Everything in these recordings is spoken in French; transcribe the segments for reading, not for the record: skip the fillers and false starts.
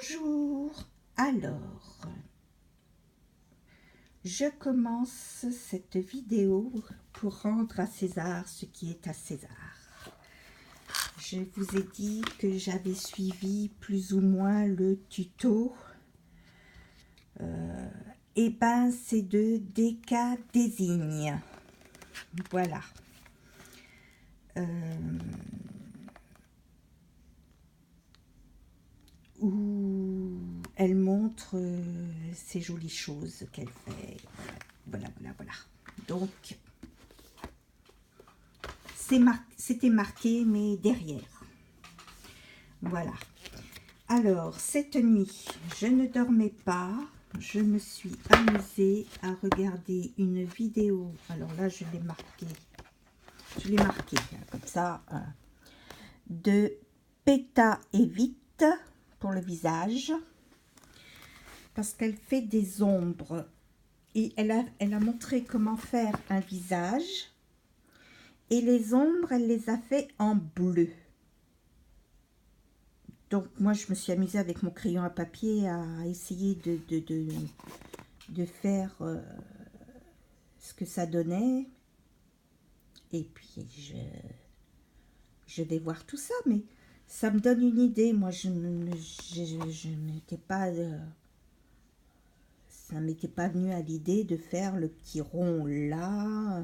Bonjour. Alors, je commence cette vidéo pour rendre à César ce qui est à César. Je vous ai dit que j'avais suivi plus ou moins le tuto. Et ben, c'est de DK Désigne. Voilà. Où elle montre ces jolies choses qu'elle fait. Voilà. Donc, c'était marqué, mais derrière. Voilà. Alors, cette nuit, je ne dormais pas. Je me suis amusée à regarder une vidéo. Alors là, je l'ai marqué. Je l'ai marqué, comme ça. De Péta et Vite pour le visage. Parce qu'elle fait des ombres. Et elle a montré comment faire un visage. Et les ombres, elle les a fait en bleu. Donc, moi, je me suis amusée avec mon crayon à papier à essayer de faire ce que ça donnait. Et puis, je vais voir tout ça, mais ça me donne une idée. Moi, je n'étais pas... ça ne m'était pas venu à l'idée de faire le petit rond là,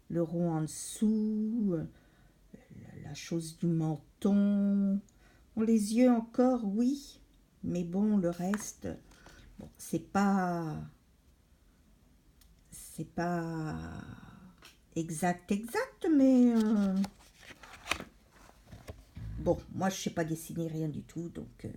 le rond en dessous, la chose du menton. Bon, les yeux encore, oui, mais bon, le reste, bon, c'est pas exact, mais bon, moi, je sais pas dessiner rien du tout, donc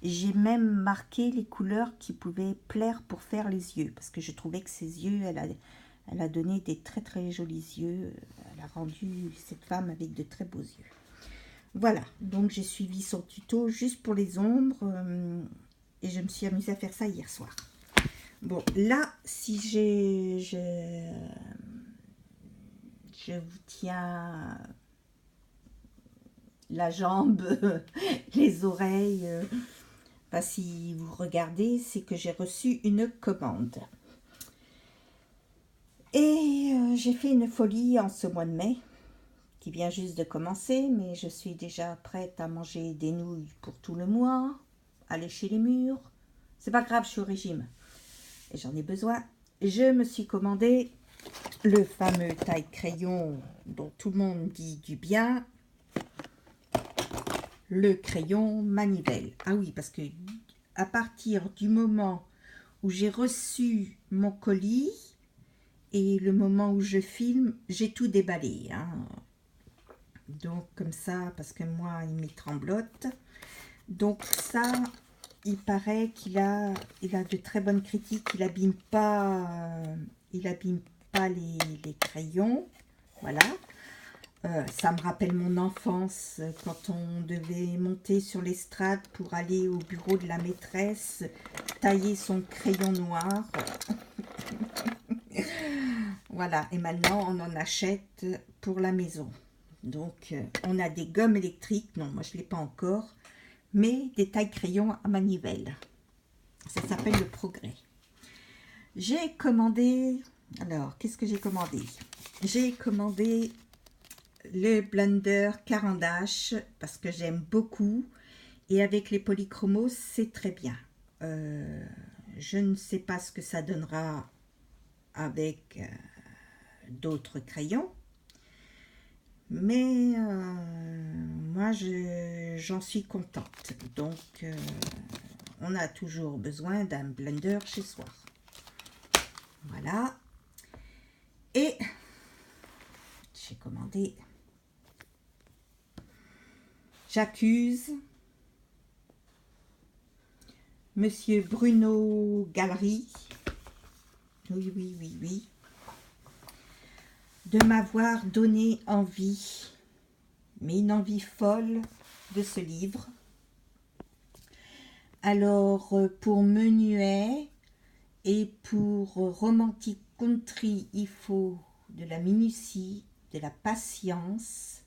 j'ai même marqué les couleurs qui pouvaient plaire pour faire les yeux, parce que je trouvais que ses yeux, elle a donné des très très jolis yeux, elle a rendu cette femme avec de très beaux yeux. Voilà, donc j'ai suivi son tuto juste pour les ombres et je me suis amusée à faire ça hier soir. Bon, là, si je vous tiens la jambe, les oreilles, si vous regardez, c'est que j'ai reçu une commande. Et j'ai fait une folie en ce mois de mai, qui vient juste de commencer, mais je suis déjà prête à manger des nouilles pour tout le mois, à lécher les murs. C'est pas grave, je suis au régime et j'en ai besoin. Je me suis commandé le fameux taille-crayon dont tout le monde dit du bien, le crayon manivelle. Ah oui, parce que à partir du moment où j'ai reçu mon colis et le moment où je filme, j'ai tout déballé, hein. Donc comme ça, parce que moi il m'y tremblote. Donc ça, il paraît qu'il a de très bonnes critiques. Il abîme pas les crayons. Voilà. Ça me rappelle mon enfance quand on devait monter sur l'estrade pour aller au bureau de la maîtresse, tailler son crayon noir. Voilà. Et maintenant on en achète pour la maison. Donc on a des gommes électriques. Non, moi je ne l'ai pas encore. Mais des tailles-crayons à manivelle. Ça s'appelle le Progrès. J'ai commandé... Alors, qu'est-ce que j'ai commandé? J'ai commandé le blender Caran d'Ache parce que j'aime beaucoup. Et avec les polychromos, c'est très bien. Je ne sais pas ce que ça donnera avec d'autres crayons. Mais moi, j'en suis contente. Donc, on a toujours besoin d'un blender chez soi. Voilà. Et j'ai commandé J'accuse Monsieur Bruno Galerie. Oui. De m'avoir donné envie, mais une envie folle de ce livre. Alors, pour Menuet et pour Romantic Country, il faut de la minutie, de la patience,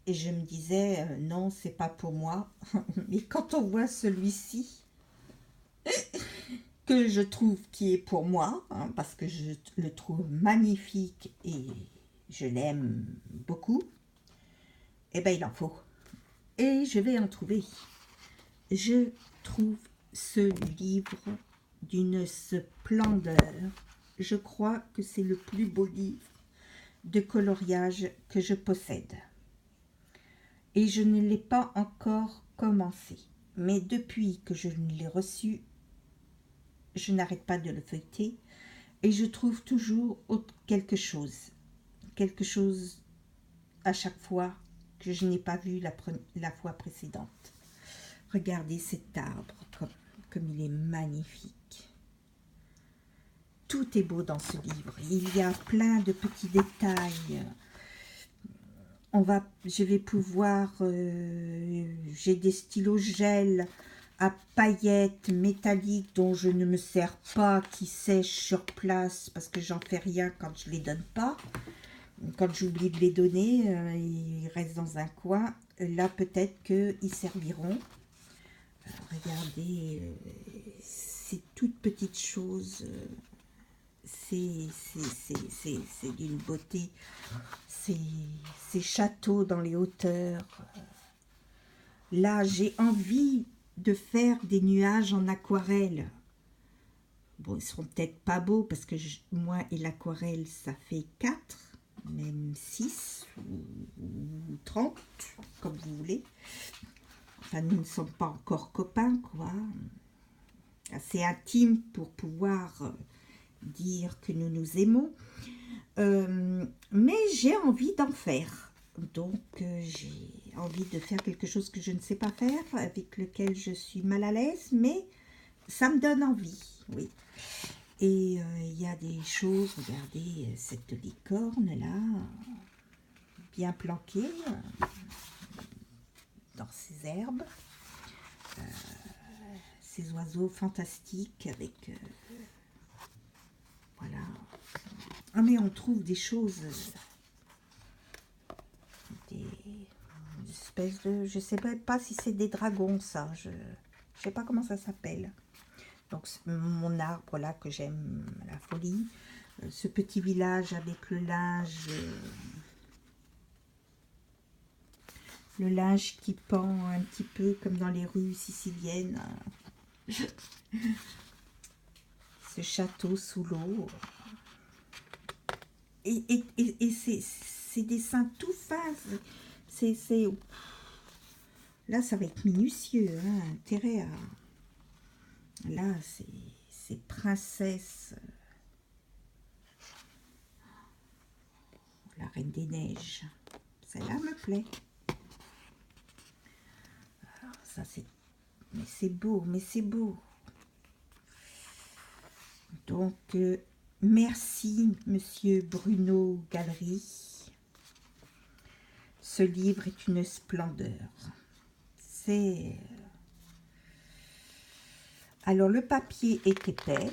Et je me disais, non, c'est pas pour moi. Mais quand on voit celui-ci, que je trouve qui est pour moi, hein, parce que je le trouve magnifique et je l'aime beaucoup, eh bien, il en faut. Et je vais en trouver. Je trouve ce livre d'une splendeur. Je crois que c'est le plus beau livre de coloriage que je possède. Et je ne l'ai pas encore commencé. Mais depuis que je l'ai reçu, je n'arrête pas de le feuilleter et je trouve toujours quelque chose à chaque fois que je n'ai pas vu la fois précédente. Regardez cet arbre comme il est magnifique. Tout est beau dans ce livre. Il y a plein de petits détails. Je vais pouvoir... j'ai des stylos gel à paillettes métalliques dont je ne me sers pas, qui sèchent sur place parce que j'en fais rien quand je les donne pas. Quand j'oublie de les donner, ils restent dans un coin. Là, peut-être qu'ils serviront. Regardez, ces toutes petites choses, c'est d'une beauté. Ces châteaux dans les hauteurs. Là, j'ai envie de faire des nuages en aquarelle. Bon, ils seront peut-être pas beaux parce que moi et l'aquarelle, ça fait 4, même 6 ou 30, comme vous voulez. Enfin, nous ne sommes pas encore copains, quoi. Assez intime pour pouvoir dire que nous nous aimons. Mais j'ai envie d'en faire. Donc, j'ai envie de faire quelque chose que je ne sais pas faire, avec lequel je suis mal à l'aise, mais ça me donne envie, oui. Et il y a des choses, regardez cette licorne-là, bien planquée dans ces herbes. Ces oiseaux fantastiques avec... voilà. Ah, mais on trouve des choses... des espèces de... Je ne sais pas si c'est des dragons, ça. Je ne sais pas comment ça s'appelle. Donc, mon arbre, là, que j'aime à la folie. Ce petit village avec le linge... le linge qui pend un petit peu comme dans les rues siciliennes. Ce château sous l'eau. Et ces dessins tout fins. Là, ça va être minutieux. Hein, intérêt à... Là, c'est princesse. La Reine des Neiges. Celle-là me plaît. Alors, ça, c'est... Mais c'est beau, mais c'est beau. Donc, merci, Monsieur Bruno Galerie. Ce livre est une splendeur. C'est... Alors, le papier est épais.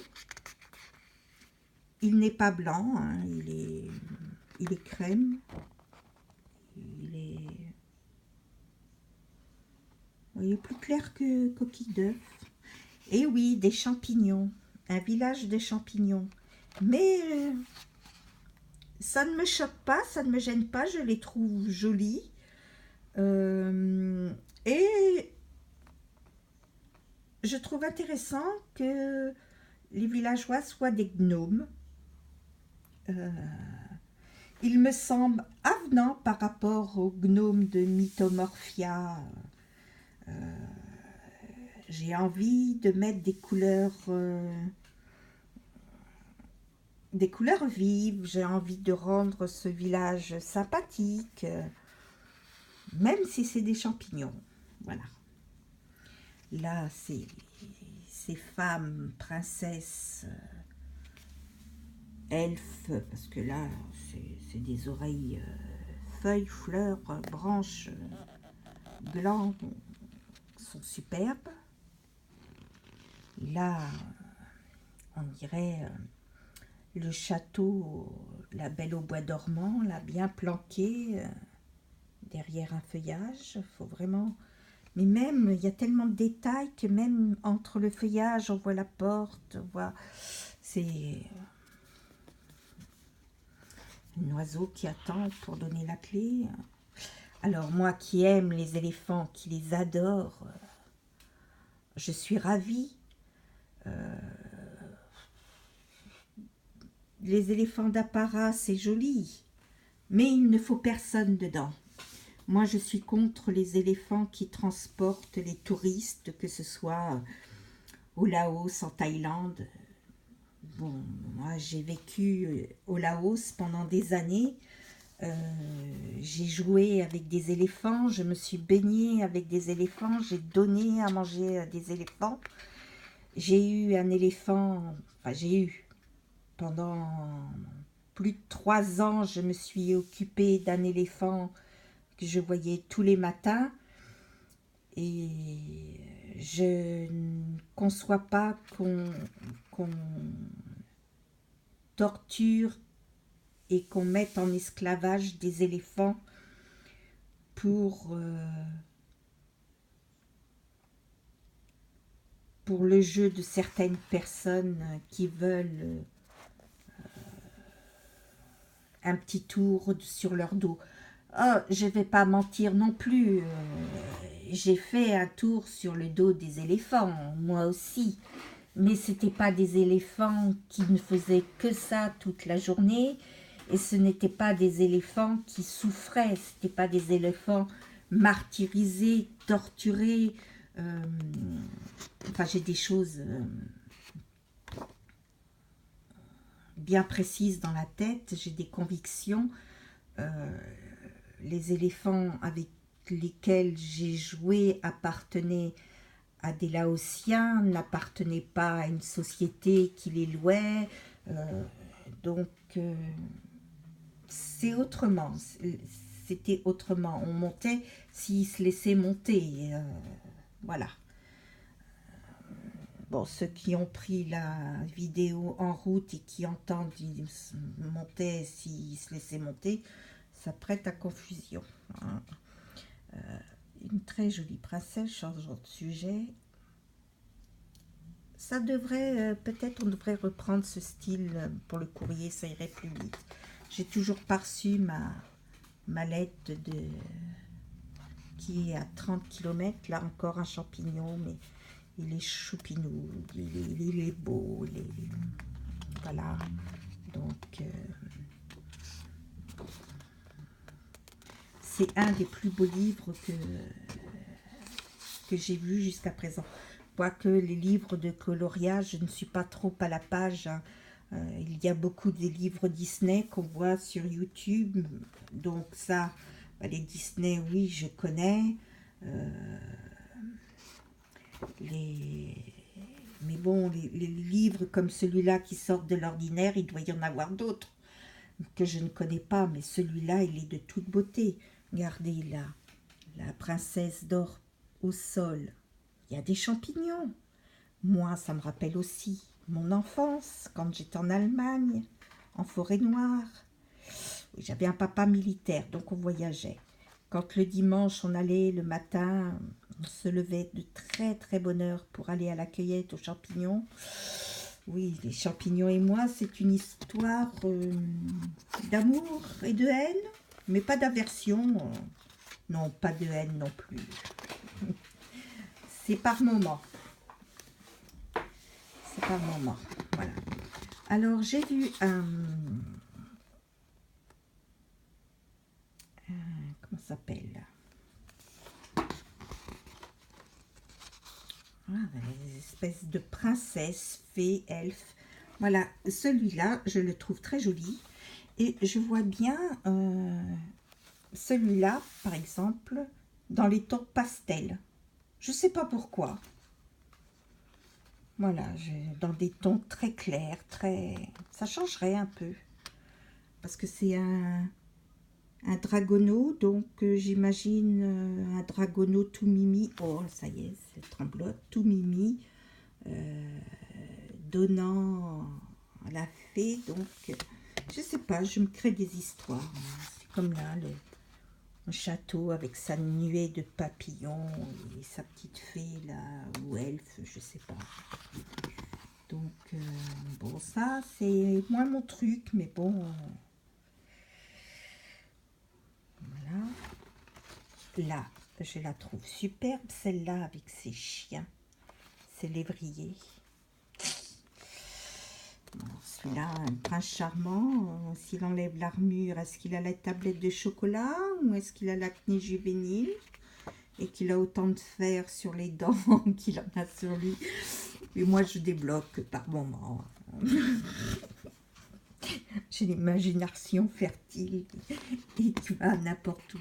Il n'est pas blanc, hein, il est crème. Il est plus clair que coquille d'œuf. Et oui, des champignons. Un village de champignons. Mais ça ne me choque pas, ça ne me gêne pas. Je les trouve jolis. Et je trouve intéressant que les villageois soient des gnomes. Il me semble avenant par rapport aux gnomes de Mythomorphia. J'ai envie de mettre des couleurs vives. J'ai envie de rendre ce village sympathique, même si c'est des champignons. Voilà. Là, ces femmes, princesses, elfes, parce que là, c'est des oreilles, feuilles, fleurs, branches, glands, sont superbes. Là, on dirait le château, la Belle au bois dormant, là, bien planqué, derrière un feuillage. Faut vraiment... Mais même, il y a tellement de détails que même entre le feuillage, on voit la porte, on voit... C'est un oiseau qui attend pour donner la clé. Alors moi qui aime les éléphants, qui les adore, je suis ravie. Les éléphants d'apparat, c'est joli, mais il ne faut personne dedans. Moi, je suis contre les éléphants qui transportent les touristes, que ce soit au Laos, en Thaïlande. Bon, moi, j'ai vécu au Laos pendant des années. J'ai joué avec des éléphants, je me suis baignée avec des éléphants, j'ai donné à manger à des éléphants. J'ai eu un éléphant, enfin j'ai eu, pendant plus de 3 ans, je me suis occupée d'un éléphant que je voyais tous les matins. Et je ne conçois pas qu'on torture et qu'on mette en esclavage des éléphants pour le jeu de certaines personnes qui veulent un petit tour sur leur dos. Oh, je ne vais pas mentir non plus, j'ai fait un tour sur le dos des éléphants, moi aussi. Mais ce n'étaient pas des éléphants qui ne faisaient que ça toute la journée. Et ce n'étaient pas des éléphants qui souffraient. Ce n'étaient pas des éléphants martyrisés, torturés. Enfin, j'ai des choses bien précises dans la tête. J'ai des convictions. Les éléphants avec lesquels j'ai joué appartenaient à des Laotiens, n'appartenaient pas à une société qui les louait. Donc, c'est autrement. C'était autrement. On montait s'ils se laissaient monter. Voilà. Bon, ceux qui ont pris la vidéo en route et qui entendent ils montaient s'ils se laissaient monter, ça prête à confusion. Hein. Une très jolie princesse, changeant de sujet. Ça devrait, peut-être on devrait reprendre ce style pour le courrier, ça irait plus vite. J'ai toujours pas reçu ma lettre qui est à 30 km. Là encore un champignon, mais il est choupinou, il est beau. Voilà. Donc, c'est un des plus beaux livres que j'ai vu jusqu'à présent. Quoique les livres de coloriage, je ne suis pas trop à la page. Hein. Il y a beaucoup des livres Disney qu'on voit sur YouTube. Donc ça, les Disney, oui, je connais. Mais bon, les livres comme celui-là qui sortent de l'ordinaire, il doit y en avoir d'autres que je ne connais pas. Mais celui-là, il est de toute beauté. Regardez là, la princesse dort au sol. Il y a des champignons. Moi, ça me rappelle aussi mon enfance, quand j'étais en Allemagne, en forêt noire. J'avais un papa militaire, donc on voyageait. Quand le dimanche, on allait le matin, on se levait de très très bonne heure pour aller à la cueillette aux champignons. Oui, les champignons et moi, c'est une histoire d'amour et de haine, mais pas d'aversion. Non, pas de haine non plus. C'est par moments. C'est par moment. Voilà. Alors, j'ai vu comment ça s'appelle? Des espèces de princesses, fées, elfes. Voilà, celui-là, je le trouve très joli. Et je vois bien celui-là, par exemple, dans les tons pastel. Je ne sais pas pourquoi. Voilà, dans des tons très clairs, ça changerait un peu. Parce que c'est un dragono, donc j'imagine un dragono tout mimi. Oh, ça y est, c'est tremblote, tout mimi, donnant à la fée. Donc, je sais pas, je me crée des histoires. C'est comme là, un château avec sa nuée de papillons et sa petite fée là, ou elfe, je sais pas. Donc, bon, ça, c'est moins mon truc, mais bon. Voilà. Là, je la trouve superbe, celle-là, avec ses chiens. Ses lévriers. Bon, celui-là, un prince charmant. S'il enlève l'armure, est-ce qu'il a la tablette de chocolat ou est-ce qu'il a l'acné juvénile et qu'il a autant de fer sur les dents qu'il en a sur lui? Et moi, je débloque par moments. J'ai l'imagination fertile et tu vas n'importe où.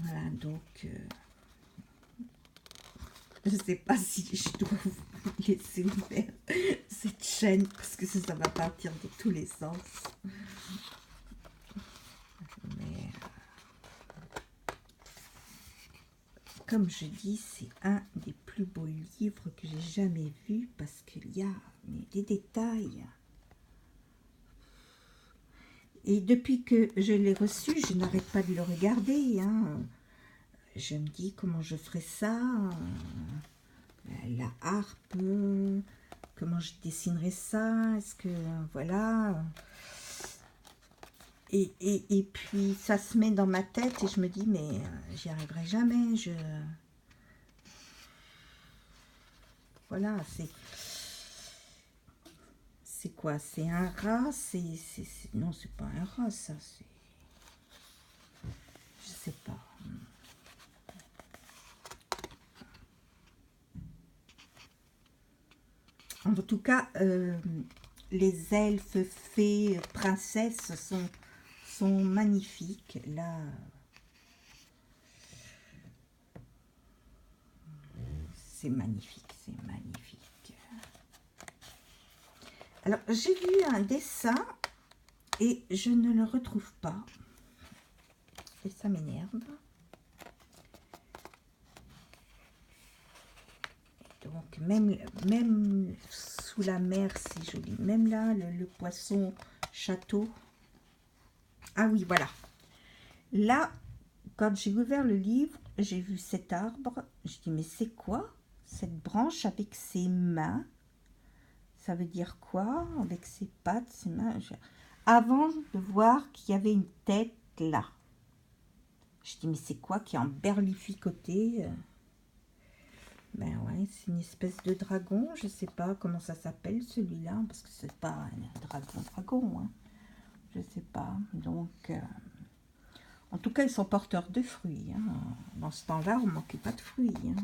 Voilà, donc, je sais pas si je dois vous laisser ouvert cette chaîne parce que ça va partir de tous les sens. Mais, comme je dis, c'est un des plus beaux livres que j'ai jamais vu parce qu'il y a des détails. Et depuis que je l'ai reçu, je n'arrête pas de le regarder. Hein. Je me dis comment je ferai ça, la harpe, comment je dessinerai ça, est-ce que, voilà. Et puis ça se met dans ma tête et je me dis, mais j'y arriverai jamais. Voilà, c'est quoi? C'est un rat? Non, c'est pas un rat, ça. Je sais pas. En tout cas, les elfes, fées, princesses sont magnifiques. Là, c'est magnifique, c'est magnifique. Alors, j'ai vu un dessin et je ne le retrouve pas. Et ça m'énerve. Donc, même sous la mer, c'est joli. Même là, le poisson château. Ah oui, voilà. Là, quand j'ai ouvert le livre, j'ai vu cet arbre. Je dis, mais c'est quoi cette branche avec ses mains? Ça veut dire quoi? Avec ses pattes, ses mains. Avant de voir qu'il y avait une tête là. Je dis, mais c'est quoi qui est en berlificoté? Ben ouais, c'est une espèce de dragon. Je sais pas comment ça s'appelle celui-là, parce que c'est pas un dragon. Hein. Je sais pas. Donc, en tout cas, ils sont porteurs de fruits. Hein. Dans ce temps-là, on ne manquait pas de fruits. Hein.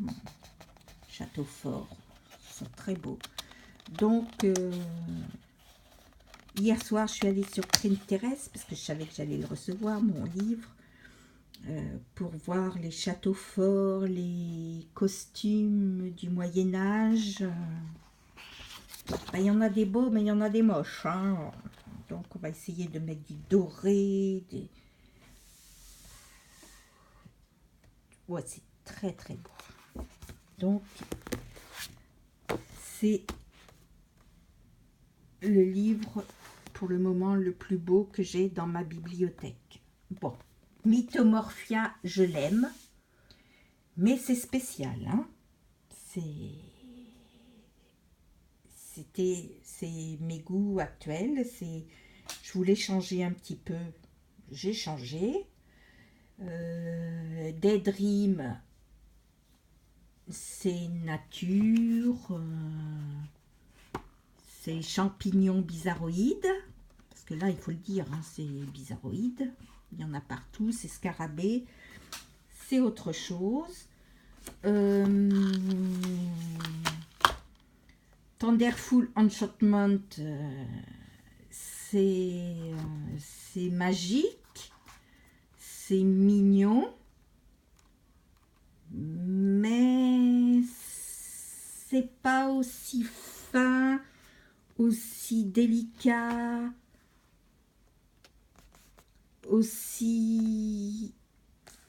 Château fort, ils sont très beaux. Donc, hier soir, je suis allée sur Pinterest, parce que je savais que j'allais le recevoir, mon livre, pour voir les châteaux forts, les costumes du Moyen-Âge. Ben, il y en a des beaux, mais il y en a des moches. Hein. Donc, on va essayer de mettre du doré. Ouais, c'est très, très beau. Donc, c'est le livre, pour le moment, le plus beau que j'ai dans ma bibliothèque. Bon, Mythomorphia, je l'aime, mais c'est spécial. Hein. C'est mes goûts actuels. Je voulais changer un petit peu. J'ai changé. Daydream, c'est nature. C'est champignons bizarroïdes. Parce que là, il faut le dire, hein, c'est bizarroïde. Il y en a partout. C'est scarabée. C'est autre chose. Thunderful Enchantment, c'est magique, c'est mignon, mais c'est pas aussi fin, aussi délicat, aussi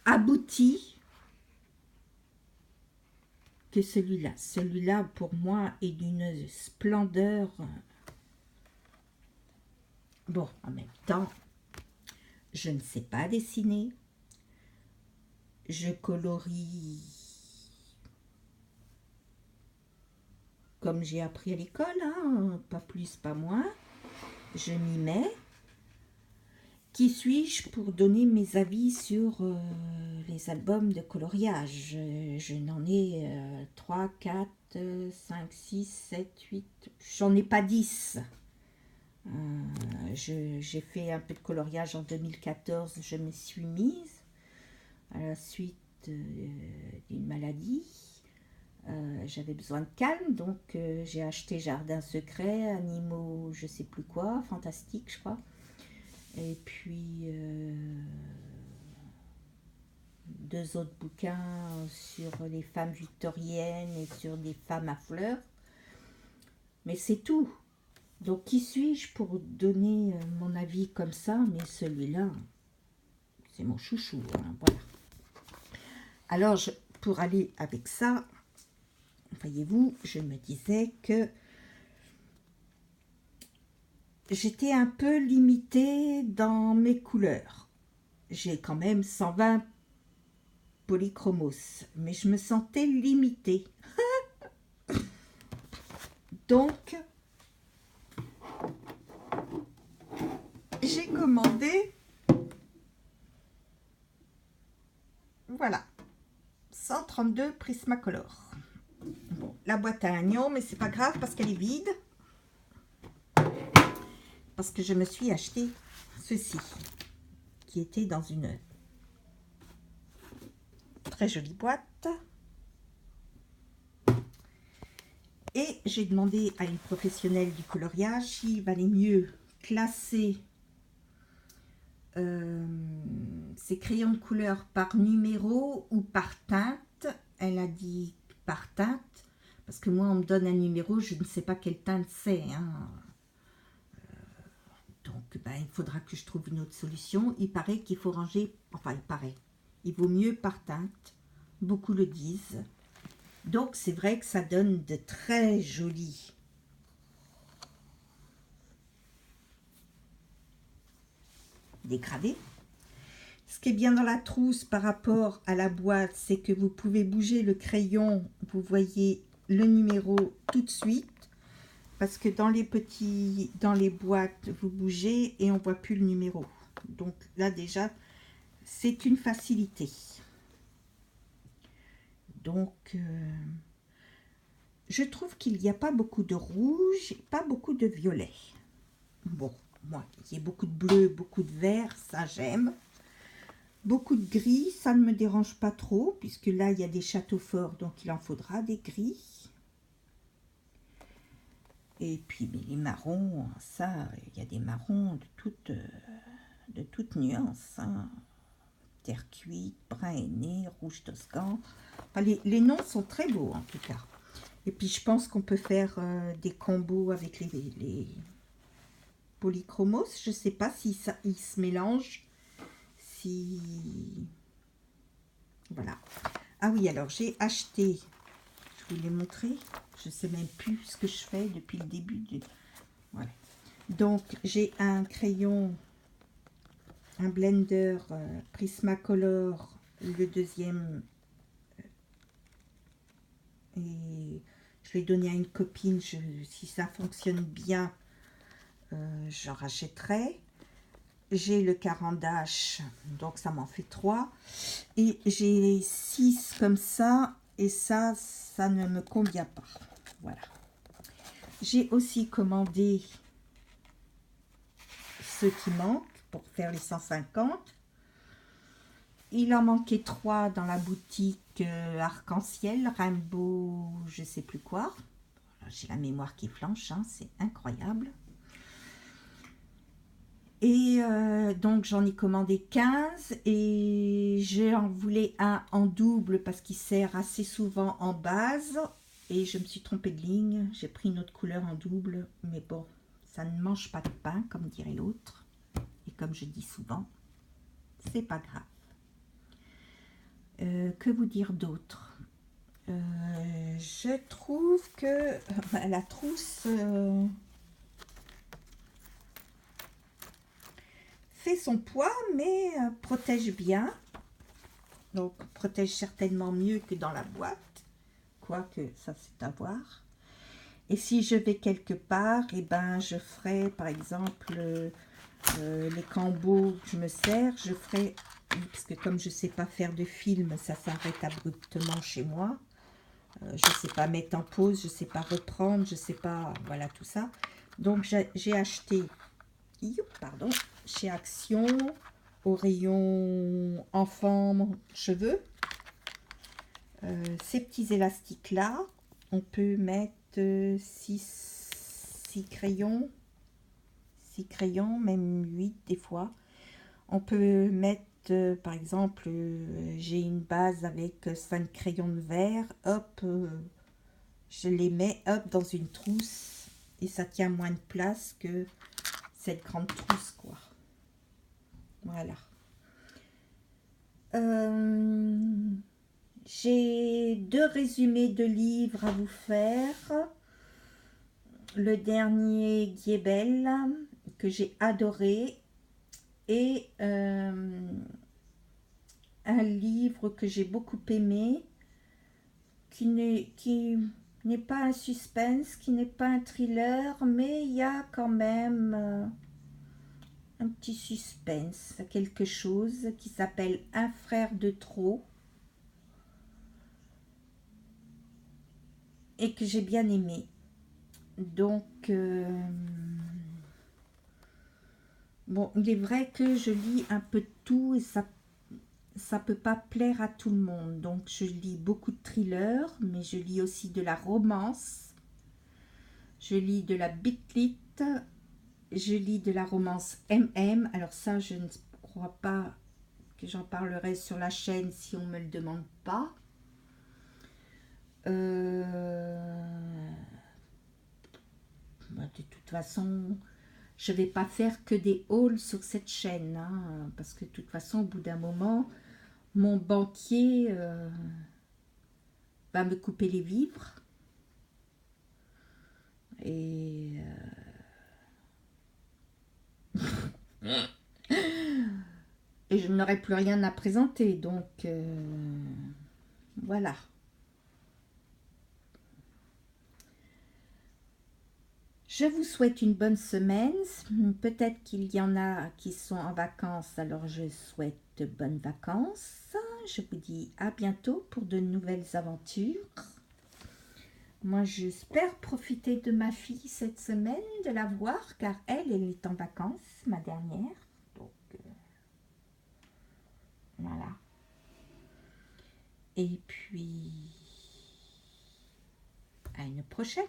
abouti que celui-là. Celui-là, pour moi, est d'une splendeur. Bon, en même temps, je ne sais pas dessiner. je colorie comme j'ai appris à l'école, hein, pas plus, pas moins. Je m'y mets. Qui suis-je pour donner mes avis sur les albums de coloriage? Je n'en ai 3, 4, 5, 6, 7, 8, j'en ai pas 10. J'ai fait un peu de coloriage en 2014, je me suis mise à la suite d'une maladie. J'avais besoin de calme, donc j'ai acheté Jardin secret, Animaux, je sais plus quoi, Fantastique, je crois. Et puis 2 autres bouquins sur les femmes victoriennes et sur des femmes à fleurs. Mais c'est tout. Donc qui suis-je pour donner mon avis comme ça? Mais celui-là, c'est mon chouchou, hein, voilà. Alors, pour aller avec ça, voyez-vous, je me disais que j'étais un peu limitée dans mes couleurs. J'ai quand même 120 polychromos, mais je me sentais limitée. Donc, j'ai commandé, voilà, 132 Prismacolor. Bon, la boîte a un gnon, mais c'est pas grave parce qu'elle est vide. Parce que je me suis acheté ceci, qui était dans une très jolie boîte. Et j'ai demandé à une professionnelle du coloriage s'il valait mieux classer ces crayons de couleur par numéro ou par teinte. Elle a dit par teinte, parce que moi on me donne un numéro, je ne sais pas quelle teinte c'est, hein. Donc ben, il faudra que je trouve une autre solution. Il paraît qu'il faut ranger, enfin il paraît, il vaut mieux par teinte, beaucoup le disent. Donc c'est vrai que ça donne de très jolis dégradés. Ce qui est bien dans la trousse par rapport à la boîte, c'est que vous pouvez bouger le crayon, vous voyez le numéro tout de suite. Parce que dans les boîtes, vous bougez et on voit plus le numéro. Donc là déjà, c'est une facilité. Donc, je trouve qu'il n'y a pas beaucoup de rouge, pas beaucoup de violet. Bon, moi, il y a beaucoup de bleu, beaucoup de vert, ça j'aime. Beaucoup de gris, ça ne me dérange pas trop, puisque là, il y a des châteaux forts, donc il en faudra des gris. Et puis mais les marrons, ça, il y a des marrons de toutes nuances, hein. Terre cuite, brun aîné, rouge toscan. Enfin, les noms sont très beaux en tout cas. Et puis je pense qu'on peut faire des combos avec les polychromos. Je ne sais pas si ça ils se mélangent. Si voilà. Ah oui, alors j'ai acheté, je vous l'ai montré, je ne sais même plus ce que je fais depuis le début. Voilà. Donc j'ai un crayon, un blender Prismacolor, le deuxième, et je l'ai donné à une copine. Si ça fonctionne bien, j'en rachèterai. J'ai le Caran-d'Ache, donc ça m'en fait 3. Et j'ai 6 comme ça, et ça ne me convient pas. Voilà. J'ai aussi commandé ceux qui manquent pour faire les 150. Il en manquait 3 dans la boutique Arc-en-Ciel, Rainbow, je sais plus quoi. J'ai la mémoire qui flanche, hein, c'est incroyable. Et donc j'en ai commandé 15 et j'en voulais un en double parce qu'il sert assez souvent en base. Et je me suis trompée de ligne, j'ai pris une autre couleur en double. Mais bon, ça ne mange pas de pain comme dirait l'autre. Et comme je dis souvent, c'est pas grave. Que vous dire d'autre? Je trouve que la trousse fait son poids, mais protège bien. Donc, protège certainement mieux que dans la boîte. Quoique, ça c'est à voir. Et si je vais quelque part, et ben, je ferai, par exemple, les cambours que je me sers, je ferai, parce que comme je ne sais pas faire de film, ça s'arrête abruptement chez moi. Je ne sais pas mettre en pause, je ne sais pas reprendre, je ne sais pas, voilà tout ça. Donc j'ai acheté, pardon, chez Action, au rayon enfants cheveux, ces petits élastiques là, on peut mettre 6 crayons, 6 crayons, même 8 des fois. On peut mettre, par exemple, j'ai une base avec 5 crayons de verre, hop, je les mets, hop, dans une trousse, et ça tient moins de place que cette grande trousse, quoi. Voilà. J'ai 2 résumés de livres à vous faire. Le dernier Giebel, que j'ai adoré, et un livre que j'ai beaucoup aimé, qui n'est pas un suspense, qui n'est pas un thriller, mais il y a quand même un petit suspense, quelque chose qui s'appelle Un frère de trop, et que j'ai bien aimé. Donc, bon, il est vrai que je lis un peu de tout et ça peut pas plaire à tout le monde. Donc, je lis beaucoup de thrillers, mais je lis aussi de la romance. Je lis de la bitlit. Je lis de la romance MM. Alors ça, je ne crois pas que j'en parlerai sur la chaîne si on ne me le demande pas. De toute façon, je ne vais pas faire que des hauls sur cette chaîne, hein, parce que de toute façon, au bout d'un moment, mon banquier va me couper les vivres. Et et je n'aurai plus rien à présenter, donc voilà. Je vous souhaite une bonne semaine. Peut-être qu'il y en a qui sont en vacances, alors je souhaite de bonnes vacances. Je vous dis à bientôt pour de nouvelles aventures. Moi, j'espère profiter de ma fille cette semaine, de la voir, car elle est en vacances, ma dernière. Donc, voilà. Et puis, à une prochaine.